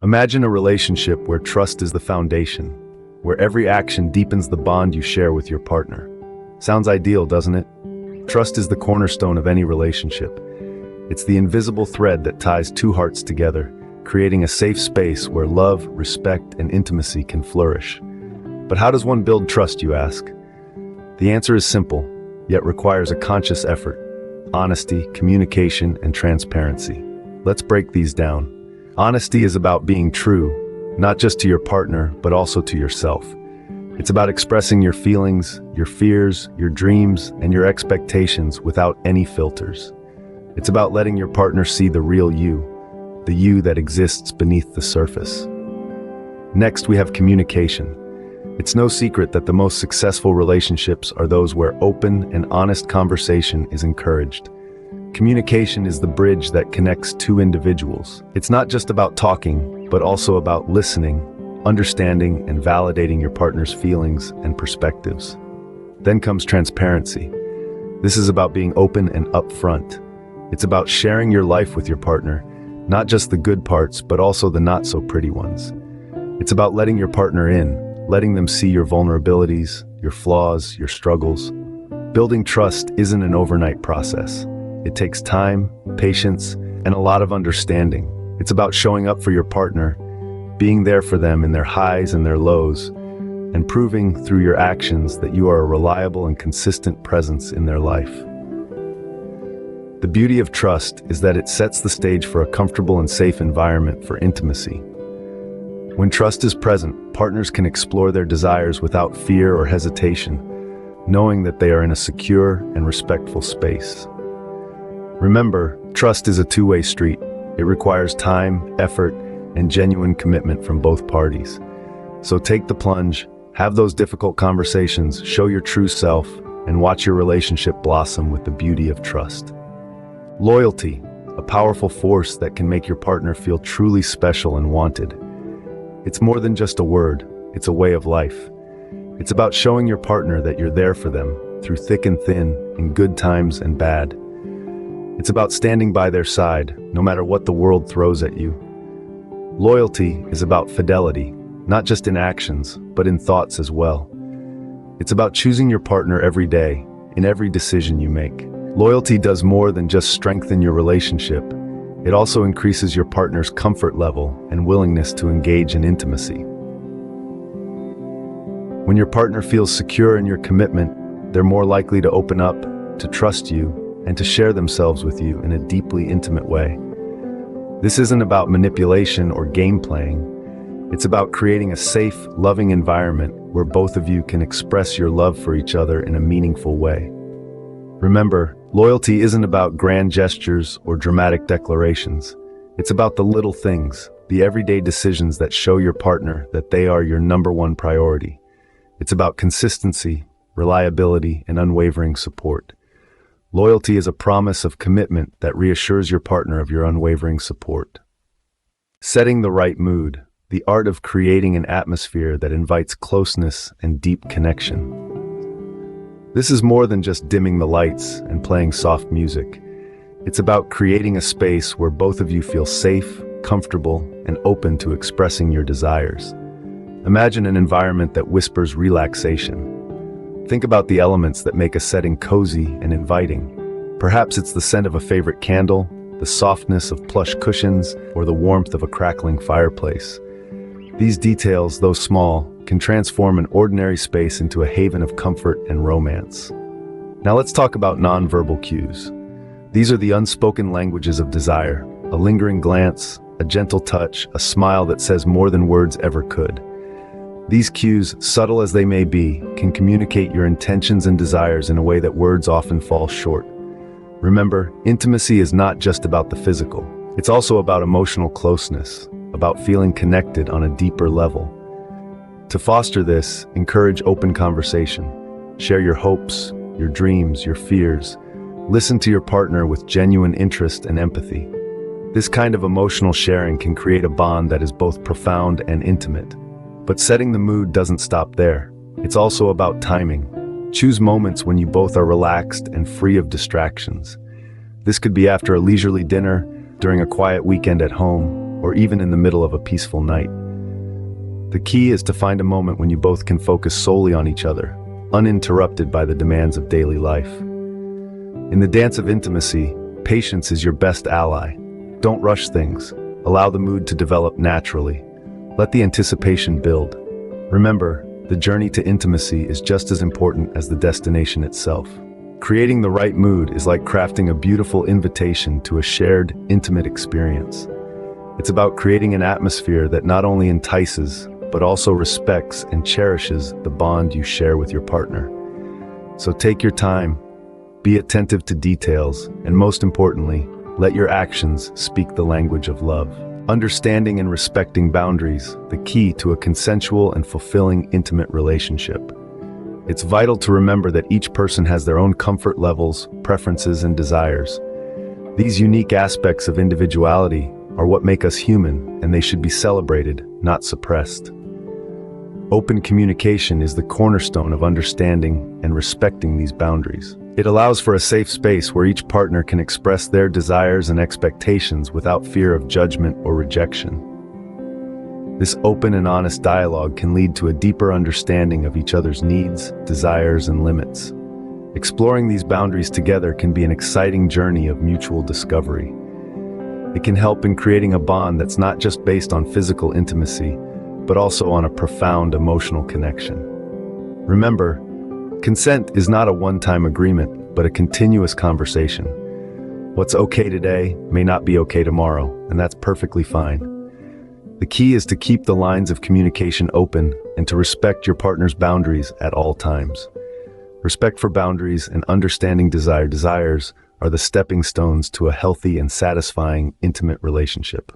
Imagine a relationship where trust is the foundation, where every action deepens the bond you share with your partner. Sounds ideal, doesn't it? Trust is the cornerstone of any relationship. It's the invisible thread that ties two hearts together, creating a safe space where love, respect, and intimacy can flourish. But how does one build trust, you ask? The answer is simple, yet requires a conscious effort: honesty, communication, and transparency. Let's break these down. Honesty is about being true, not just to your partner, but also to yourself. It's about expressing your feelings, your fears, your dreams, and your expectations without any filters. It's about letting your partner see the real you, the you that exists beneath the surface. Next, we have communication. It's no secret that the most successful relationships are those where open and honest conversation is encouraged. Communication is the bridge that connects two individuals. It's not just about talking, but also about listening, understanding, and validating your partner's feelings and perspectives. Then comes transparency. This is about being open and upfront. It's about sharing your life with your partner, not just the good parts, but also the not so pretty ones. It's about letting your partner in, letting them see your vulnerabilities, your flaws, your struggles. Building trust isn't an overnight process. It takes time, patience, and a lot of understanding. It's about showing up for your partner, being there for them in their highs and their lows, and proving through your actions that you are a reliable and consistent presence in their life. The beauty of trust is that it sets the stage for a comfortable and safe environment for intimacy. When trust is present, partners can explore their desires without fear or hesitation, knowing that they are in a secure and respectful space. Remember, trust is a two-way street. It requires time, effort, and genuine commitment from both parties. So take the plunge, have those difficult conversations, show your true self, and watch your relationship blossom with the beauty of trust. Loyalty, a powerful force that can make your partner feel truly special and wanted. It's more than just a word, it's a way of life. It's about showing your partner that you're there for them, through thick and thin, in good times and bad. It's about standing by their side, no matter what the world throws at you. Loyalty is about fidelity, not just in actions, but in thoughts as well. It's about choosing your partner every day, in every decision you make. Loyalty does more than just strengthen your relationship. It also increases your partner's comfort level and willingness to engage in intimacy. When your partner feels secure in your commitment, they're more likely to open up, to trust you, and to share themselves with you in a deeply intimate way. This isn't about manipulation or game playing. It's about creating a safe, loving environment where both of you can express your love for each other in a meaningful way. Remember, loyalty isn't about grand gestures or dramatic declarations. It's about the little things, the everyday decisions that show your partner that they are your number one priority. It's about consistency, reliability, and unwavering support. Loyalty is a promise of commitment that reassures your partner of your unwavering support. Setting the right mood, the art of creating an atmosphere that invites closeness and deep connection. This is more than just dimming the lights and playing soft music. It's about creating a space where both of you feel safe, comfortable, and open to expressing your desires. Imagine an environment that whispers relaxation. Think about the elements that make a setting cozy and inviting. Perhaps it's the scent of a favorite candle, the softness of plush cushions, or the warmth of a crackling fireplace. These details, though small, can transform an ordinary space into a haven of comfort and romance. Now let's talk about nonverbal cues. These are the unspoken languages of desire: a lingering glance, a gentle touch, a smile that says more than words ever could. These cues, subtle as they may be, can communicate your intentions and desires in a way that words often fall short. Remember, intimacy is not just about the physical. It's also about emotional closeness, about feeling connected on a deeper level. To foster this, encourage open conversation. Share your hopes, your dreams, your fears. Listen to your partner with genuine interest and empathy. This kind of emotional sharing can create a bond that is both profound and intimate. But setting the mood doesn't stop there. It's also about timing. Choose moments when you both are relaxed and free of distractions. This could be after a leisurely dinner, during a quiet weekend at home, or even in the middle of a peaceful night. The key is to find a moment when you both can focus solely on each other, uninterrupted by the demands of daily life. In the dance of intimacy, patience is your best ally. Don't rush things. Allow the mood to develop naturally. Let the anticipation build. Remember, the journey to intimacy is just as important as the destination itself. Creating the right mood is like crafting a beautiful invitation to a shared, intimate experience. It's about creating an atmosphere that not only entices, but also respects and cherishes the bond you share with your partner. So take your time, be attentive to details, and most importantly, let your actions speak the language of love. Understanding and respecting boundaries, the key to a consensual and fulfilling intimate relationship. It's vital to remember that each person has their own comfort levels, preferences, and desires. These unique aspects of individuality are what make us human, and they should be celebrated, not suppressed. Open communication is the cornerstone of understanding and respecting these boundaries. It allows for a safe space where each partner can express their desires and expectations without fear of judgment or rejection. This open and honest dialogue can lead to a deeper understanding of each other's needs, desires, and limits. Exploring these boundaries together can be an exciting journey of mutual discovery. It can help in creating a bond that's not just based on physical intimacy, but also on a profound emotional connection. Remember, consent is not a one-time agreement, but a continuous conversation. What's okay today may not be okay tomorrow, and that's perfectly fine. The key is to keep the lines of communication open and to respect your partner's boundaries at all times. Respect for boundaries and understanding desires are the stepping stones to a healthy and satisfying intimate relationship.